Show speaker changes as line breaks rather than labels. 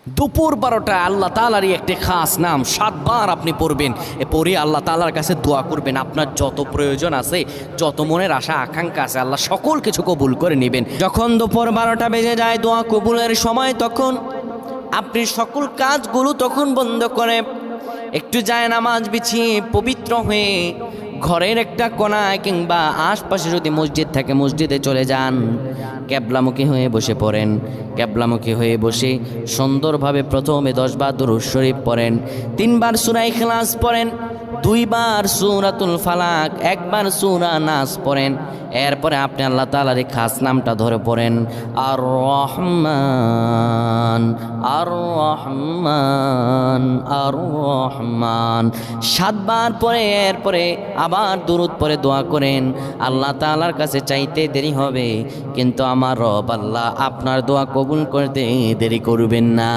দুপুর 12টা আল্লাহ তাআলারই একটি খাস নাম 7 বার আপনি পড়বেন। পড়ে আল্লাহ তাআলার কাছে দোয়া করবেন। আপনার যত প্রয়োজন আছে, যত মনের আশা আকাঙ্ক্ষা আছে, আল্লাহ সকল কিছু কবুল করে নেবেন। যখন দুপুর 12টা বেজে যায় দোয়া কবুলের সময়, তখন আপনি সকল কাজগুলো তখন বন্ধ করে একটু যায় নামাজ বিছিয়ে পবিত্র হয়ে ঘরের একটা কোনায় কিংবা আশপাশে যদি মসজিদ থাকে মসজিদে চলে যান। ক্যাবলামুখী হয়ে বসে পড়েন। ক্যাবলামুখী হয়ে বসে সুন্দরভাবে প্রথমে 10 বার দুরূদ শরীফ পড়েন, 3 বার সূরা ইখলাস পড়েন, 2 বার সূরাতুল ফালাক, 1 বার সূরা নাস পড়েন। এরপরে আপনি আল্লাহ তাআলার এই খাস নামটা ধরে পড়েন, আর রহমান আর রহমান আর রহমান 7 বার পরে এরপরে আবার দুরূদ পরে দোয়া করেন। আল্লাহ তাআলার কাছে চাইতে দেরি হবে, কিন্তু আমার রব আল্লাহ আপনার দোয়া কবুল করতে দেরি করবেন না।